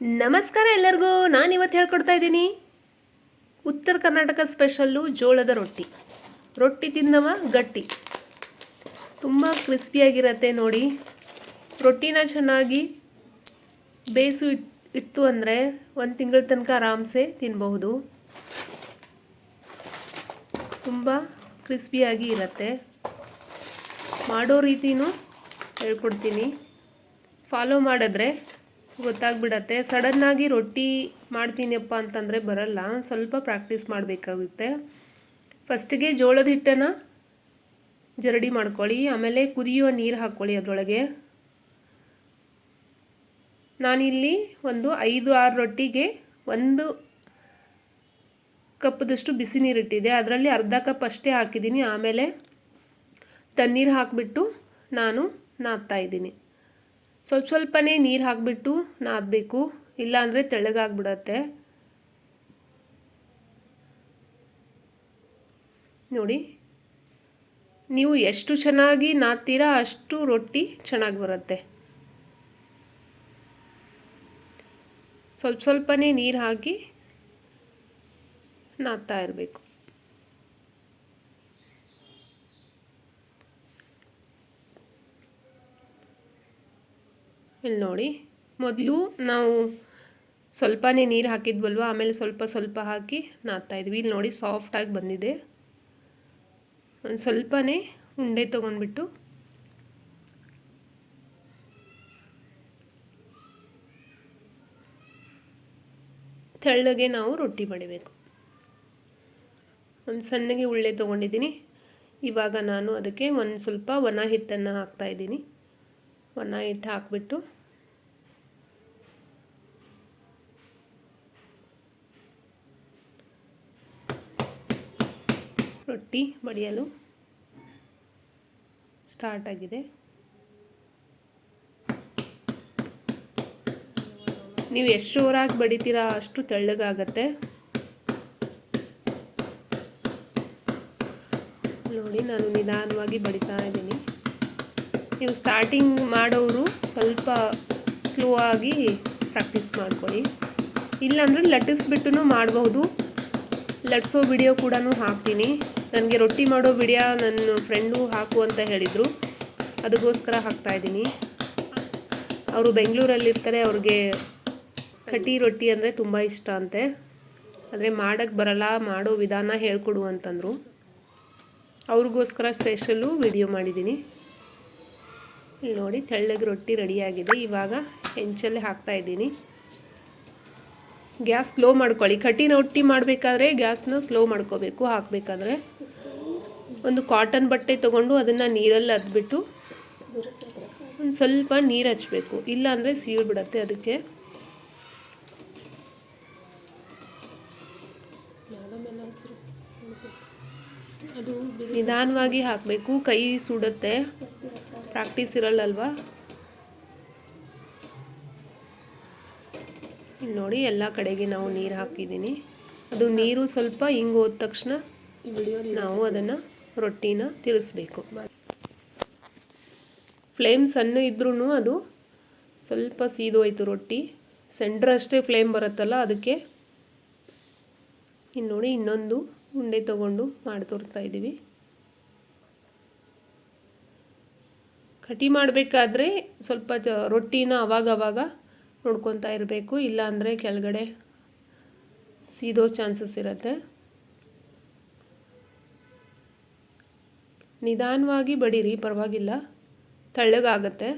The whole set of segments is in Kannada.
ನಮಸ್ಕಾರ ಎಲ್ಲರಿಗೂ. ನಾನು ಇವತ್ತು ಹೇಳ್ಕೊಡ್ತಾ ಇದ್ದೀನಿ ಉತ್ತರ ಕರ್ನಾಟಕ ಸ್ಪೆಷಲ್ಲು ಜೋಳದ ರೊಟ್ಟಿ. ರೊಟ್ಟಿ ತಿನ್ನವ ಗಟ್ಟಿ, ತುಂಬ ಕ್ರಿಸ್ಪಿಯಾಗಿರುತ್ತೆ ನೋಡಿ. ರೊಟ್ಟಿನ ಚೆನ್ನಾಗಿ ಬೇಯಿಸು ಇಟ್ಟು ಅಂದರೆ 1 ತಿಂಗಳ ತನಕ ಆರಾಮ್ಸೆ ತಿನ್ನಬಹುದು. ತುಂಬ ಕ್ರಿಸ್ಪಿಯಾಗಿ ಇರುತ್ತೆ. ಮಾಡೋ ರೀತಿನೂ ಹೇಳ್ಕೊಡ್ತೀನಿ, ಫಾಲೋ ಮಾಡಿದ್ರೆ ಗೊತ್ತಾಗ್ಬಿಡತ್ತೆ. ಸಡನ್ನಾಗಿ ರೊಟ್ಟಿ ಮಾಡ್ತೀನಿಯಪ್ಪ ಅಂತಂದರೆ ಬರಲ್ಲ, ಸ್ವಲ್ಪ ಪ್ರಾಕ್ಟೀಸ್ ಮಾಡಬೇಕಾಗುತ್ತೆ. ಫಸ್ಟಿಗೆ ಜೋಳದ ಹಿಟ್ಟನ್ನು ಜರಡಿ ಮಾಡ್ಕೊಳ್ಳಿ, ಆಮೇಲೆ ಕುದಿಯುವ ನೀರು ಹಾಕ್ಕೊಳ್ಳಿ. ಅದರೊಳಗೆ ನಾನಿಲ್ಲಿ ಒಂದು 5-6 ರೊಟ್ಟಿಗೆ 1 ಕಪ್ದಷ್ಟು ಬಿಸಿ ನೀರು ಇಟ್ಟಿದ್ದೆ, ಅದರಲ್ಲಿ ಅರ್ಧ ಕಪ್ ಅಷ್ಟೇ ಹಾಕಿದ್ದೀನಿ. ಆಮೇಲೆ ತಣ್ಣೀರು ಹಾಕಿಬಿಟ್ಟು ನಾನು ನಾದ್ತಾಯಿದ್ದೀನಿ. ಸ್ವಲ್ಪನೇ ನೀರು ಹಾಕಿಬಿಟ್ಟು ನಾದಬೇಕು, ಇಲ್ಲಾಂದರೆ ತೆಳ್ಳಗಾಗ್ಬಿಡತ್ತೆ. ನೋಡಿ, ನೀವು ಎಷ್ಟು ಚೆನ್ನಾಗಿ ನಾದ್ತೀರಾ ಅಷ್ಟು ರೊಟ್ಟಿ ಚೆನ್ನಾಗಿ ಬರುತ್ತೆ. ಸ್ವಲ್ಪನೇ ನೀರು ಹಾಕಿ ನಾದ್ತಾ ಇರಬೇಕು. ಇಲ್ಲಿ ನೋಡಿ, ಮೊದಲು ನಾವು ಸ್ವಲ್ಪನೇ ನೀರು ಹಾಕಿದ್ವಲ್ವ, ಆಮೇಲೆ ಸ್ವಲ್ಪ ಹಾಕಿ ನಾದ್ತಾಯಿದ್ವಿ. ಇಲ್ಲಿ ನೋಡಿ ಸಾಫ್ಟಾಗಿ ಬಂದಿದೆ. ಒಂದು ಸ್ವಲ್ಪನೇ ಉಂಡೆ ತೊಗೊಂಡ್ಬಿಟ್ಟು ತೆಳ್ಳಗೆ ನಾವು ರೊಟ್ಟಿ ಬಡಿಬೇಕು. ಒಂದು ಸಣ್ಣಗೆ ಉಳ್ಳೆ ತೊಗೊಂಡಿದ್ದೀನಿ. ಇವಾಗ ನಾನು ಅದಕ್ಕೆ ಒಂದು ಸ್ವಲ್ಪ ಒಣ ಹಿಟ್ಟನ್ನು ಹಾಕ್ತಾಯಿದ್ದೀನಿ. ಒಣ ಹಿಟ್ಟು ಹಾಕಿಬಿಟ್ಟು ರೊಟ್ಟಿ ಬಡಿಯಲು ಸ್ಟಾರ್ಟ್ ಆಗಿದೆ. ನೀವು ಎಷ್ಟು ಜೋರಾಗಿ ಬಡಿತೀರಾ ಅಷ್ಟು ತೆಳ್ಳಗಾಗತ್ತೆ. ನೋಡಿ, ನಾನು ನಿಧಾನವಾಗಿ ಬಡಿತಾ ಇದ್ದೀನಿ. ನೀವು ಸ್ಟಾರ್ಟಿಂಗ್ ಮಾಡೋರು ಸ್ವಲ್ಪ ಸ್ಲೋ ಆಗಿ ಪ್ರಾಕ್ಟೀಸ್ ಮಾಡ್ಕೊಳ್ಳಿ, ಇಲ್ಲಾಂದರೆ ಲಟ್ಟಿಸ್ಬಿಟ್ಟು ಮಾಡಬಹುದು. ಲಟ್ಸೋ ವಿಡಿಯೋ ಕೂಡ ಹಾಕ್ತೀನಿ. ನನಗೆ ರೊಟ್ಟಿ ಮಾಡೋ ವಿಡಿಯೋ ನನ್ನ ಫ್ರೆಂಡು ಹಾಕು ಅಂತ ಹೇಳಿದರು, ಅದಕ್ಕೋಸ್ಕರ ಹಾಕ್ತಾಯಿದ್ದೀನಿ. ಅವರು ಬೆಂಗಳೂರಲ್ಲಿರ್ತಾರೆ, ಅವ್ರಿಗೆ ಕಟ್ಟಿ ರೊಟ್ಟಿ ಅಂದರೆ ತುಂಬ ಇಷ್ಟ ಅಂತೆ. ಆದರೆ ಮಾಡೋಕ್ಕೆ ಬರಲ್ಲ, ಮಾಡೋ ವಿಧಾನ ಹೇಳ್ಕೊಡು ಅಂತಂದರು. ಅವ್ರಿಗೋಸ್ಕರ ಸ್ಪೆಷಲ್ಲು ವಿಡಿಯೋ ಮಾಡಿದ್ದೀನಿ. ಇಲ್ಲಿ ನೋಡಿ, ತೆಳ್ಳಗೆ ರೊಟ್ಟಿ ರೆಡಿಯಾಗಿದೆ. ಇವಾಗ ಹೆಂಚಲ್ಲೇ ಹಾಕ್ತಾಯಿದ್ದೀನಿ. ಗ್ಯಾಸ್ ಸ್ಲೋ ಮಾಡ್ಕೊಳ್ಳಿ. ಕಟ್ಟಿ ರೊಟ್ಟಿ ಮಾಡಬೇಕಾದ್ರೆ ಗ್ಯಾಸ್ನ ಸ್ಲೋ ಮಾಡ್ಕೋಬೇಕು. ಹಾಕಬೇಕಾದ್ರೆ ಒಂದು ಕಾಟನ್ ಬಟ್ಟೆ ತೊಗೊಂಡು ಅದನ್ನು ನೀರಲ್ಲಿ ಅದ್ಬಿಟ್ಟು ಒಂದು ಸ್ವಲ್ಪ ನೀರು ಹಚ್ಚಬೇಕು, ಇಲ್ಲಾಂದರೆ ಸೀಳ್ಬಿಡತ್ತೆ. ಅದಕ್ಕೆ ನಿಧಾನವಾಗಿ ಹಾಕಬೇಕು, ಕೈ ಸುಡುತ್ತೆ, ಪ್ರಾಕ್ಟೀಸ್ ಇರಲ್ಲಲ್ವಾ. ಇಲ್ಲಿ ನೋಡಿ, ಎಲ್ಲ ಕಡೆಗೆ ನಾವು ನೀರು ಹಾಕಿದ್ದೀನಿ. ಅದು ನೀರು ಸ್ವಲ್ಪ ಹಿಂಗೆ ಹೋದ ತಕ್ಷಣ ನಾವು ಅದನ್ನು ರೊಟ್ಟಿನ ತಿರುಗಿಸ್ಬೇಕು. ಫ್ಲೇಮ್ ಸಣ್ಣ ಇದ್ರೂ ಅದು ಸ್ವಲ್ಪ ಸೀದೋಯ್ತು ರೊಟ್ಟಿ. ಸೆಂಟ್ರಷ್ಟೇ ಫ್ಲೇಮ್ ಬರುತ್ತಲ್ಲ, ಅದಕ್ಕೆ. ಇನ್ನು ನೋಡಿ, ಇನ್ನೊಂದು ಉಂಡೆ ತೊಗೊಂಡು ಮಾಡಿ ತೋರಿಸ್ತಾ ಇದ್ದೀವಿ. ಕಟಿ ಮಾಡಬೇಕಾದ್ರೆ ಸ್ವಲ್ಪ ರೊಟ್ಟಿನ ಅವಾಗವಾಗ ನೋಡ್ಕೊತಾ ಇರಬೇಕು, ಇಲ್ಲಾಂದರೆ ಕೆಳಗಡೆ ಸೀದೋ ಚಾನ್ಸಸ್ ಇರುತ್ತೆ. ನಿಧಾನವಾಗಿ ಬಡೀರಿ, ಪರವಾಗಿಲ್ಲ, ತೆಳ್ಳಗಾಗತ್ತೆ.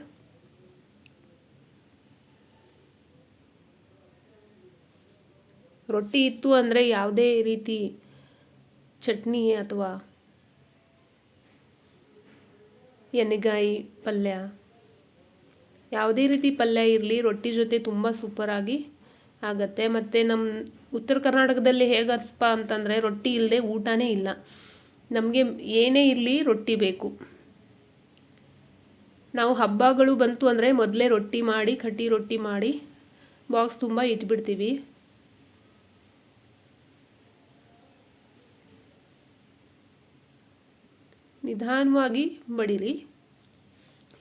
ರೊಟ್ಟಿ ಇತ್ತು ಅಂದರೆ ಯಾವುದೇ ರೀತಿ ಚಟ್ನಿ ಅಥವಾ ಎಣ್ಣೆಗಾಯಿ ಪಲ್ಯ, ಯಾವುದೇ ರೀತಿ ಪಲ್ಯ ಇರಲಿ, ರೊಟ್ಟಿ ಜೊತೆ ತುಂಬ ಸೂಪರಾಗಿ ಆಗುತ್ತೆ. ಮತ್ತು ನಮ್ಮ ಉತ್ತರ ಕರ್ನಾಟಕದಲ್ಲಿ ಹೇಗಪ್ಪ ಅಂತಂದರೆ ರೊಟ್ಟಿ ಇಲ್ಲದೆ ಊಟನೇ ಇಲ್ಲ. ನಮಗೆ ಏನೇ ಇರಲಿ ರೊಟ್ಟಿ ಬೇಕು. ನಾವು ಹಬ್ಬಗಳು ಬಂತು ಅಂದರೆ ಮೊದಲೇ ರೊಟ್ಟಿ ಮಾಡಿ, ಕಟ್ಟಿ ರೊಟ್ಟಿ ಮಾಡಿ ಬಾಕ್ಸ್ ತುಂಬ ಇಟ್ಬಿಡ್ತೀವಿ. ನಿಧಾನವಾಗಿ ಬಡಿರಿ.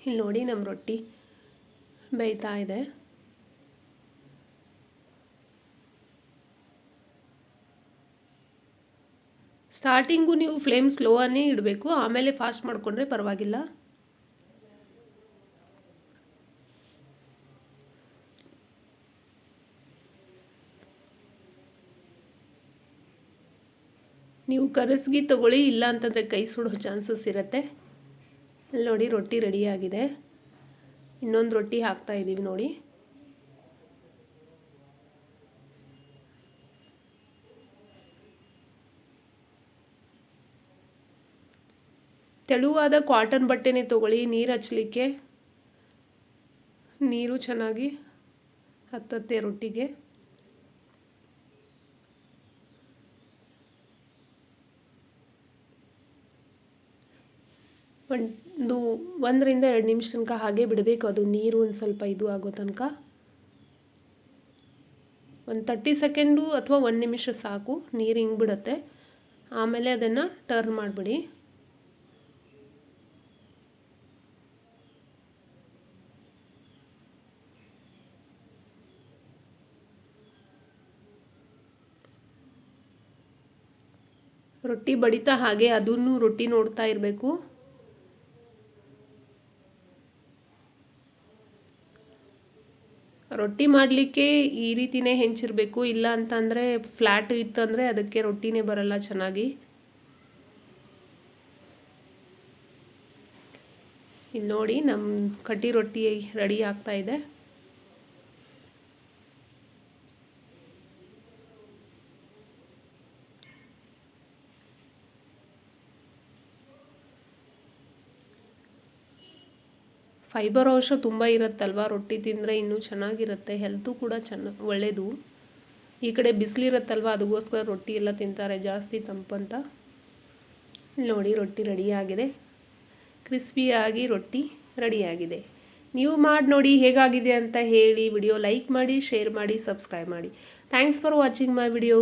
ಇಲ್ಲಿ ನೋಡಿ, ನಮ್ಮ ರೊಟ್ಟಿ ಬೇಯ್ತಾ ಇದೆ. ಸ್ಟಾರ್ಟಿಂಗು ನೀವು ಫ್ಲೇಮ್ ಸ್ಲೋ ಅನ್ನೇ ಇಡಬೇಕು, ಆಮೇಲೆ ಫಾಸ್ಟ್ ಮಾಡಿಕೊಂಡ್ರೆ ಪರವಾಗಿಲ್ಲ. ನೀವು ಕರಸ್ಗಿ ತಗೊಳ್ಳಿ, ಇಲ್ಲ ಅಂತಂದರೆ ಕೈ ಸುಡೋ ಚಾನ್ಸಸ್ ಇರುತ್ತೆ. ಅಲ್ಲಿ ನೋಡಿ ರೊಟ್ಟಿ ರೆಡಿಯಾಗಿದೆ. ಇನ್ನೊಂದು ರೊಟ್ಟಿ ಹಾಕ್ತಾ ಇದ್ದೀವಿ ನೋಡಿ. ತೆಳುವಾದ ಕಾಟನ್ ಬಟ್ಟೆನೇ ತಗೊಳ್ಳಿ, ನೀರು ಹಚ್ಚಲಿಕ್ಕೆ. ನೀರು ಚೆನ್ನಾಗಿ ಹತ್ತತ್ತೆ ರೊಟ್ಟಿಗೆ. ಒಂದು 1 ರಿಂದ 2 ನಿಮಿಷ ತನಕ ಹಾಗೆ ಬಿಡಬೇಕು, ಅದು ನೀರು ಒಂದು ಸ್ವಲ್ಪ ಇದು ಆಗೋ ತನಕ. ಒಂದು 30 ಸೆಕೆಂಡು ಅಥವಾ 1 ನಿಮಿಷ ಸಾಕು, ನೀರು ಹಿಂಗೆ ಬಿಡುತ್ತೆ. ಆಮೇಲೆ ಅದನ್ನು ಟರ್ನ್ ಮಾಡಿಬಿಡಿ. ರೊಟ್ಟಿ ಬಡಿತಾ ಹಾಗೆ ಅದನ್ನು ರೊಟ್ಟಿ ನೋಡ್ತಾ ಇರಬೇಕು. ರೊಟ್ಟಿ ಮಾಡಲಿಕ್ಕೆ ಈ ರೀತಿನೇ ಹೆಂಚಿರಬೇಕು, ಇಲ್ಲ ಅಂತಂದರೆ ಫ್ಲ್ಯಾಟ್ ಇತ್ತಂದರೆ ಅದಕ್ಕೆ ರೊಟ್ಟಿನೇ ಬರಲ್ಲ ಚೆನ್ನಾಗಿ. ಇಲ್ಲಿ ನೋಡಿ ನಮ್ಮ ಕಡ್ಡಿ ರೊಟ್ಟಿ ರೆಡಿ ಆಗ್ತಾ ಇದೆ. ಫೈಬರ್ ಅಂಶ ತುಂಬ ಇರುತ್ತಲ್ವ, ರೊಟ್ಟಿ ತಿಂದರೆ ಇನ್ನೂ ಚೆನ್ನಾಗಿರುತ್ತೆ, ಹೆಲ್ತು ಕೂಡ ಒಳ್ಳೆಯದು. ಈ ಕಡೆ ಬಿಸಿಲಿರುತ್ತಲ್ವ, ಅದಕ್ಕೋಸ್ಕರ ರೊಟ್ಟಿ ಎಲ್ಲ ತಿಂತಾರೆ ಜಾಸ್ತಿ ತಂಪಂತ. ನೋಡಿ ರೊಟ್ಟಿ ರೆಡಿಯಾಗಿದೆ, ಕ್ರಿಸ್ಪಿಯಾಗಿ ರೊಟ್ಟಿ ರೆಡಿಯಾಗಿದೆ. ನೀವು ಮಾಡಿ ನೋಡಿ ಹೇಗಾಗಿದೆ ಅಂತ ಹೇಳಿ. ವಿಡಿಯೋ ಲೈಕ್ ಮಾಡಿ, ಶೇರ್ ಮಾಡಿ, ಸಬ್ಸ್ಕ್ರೈಬ್ ಮಾಡಿ. Thanks for watching my video.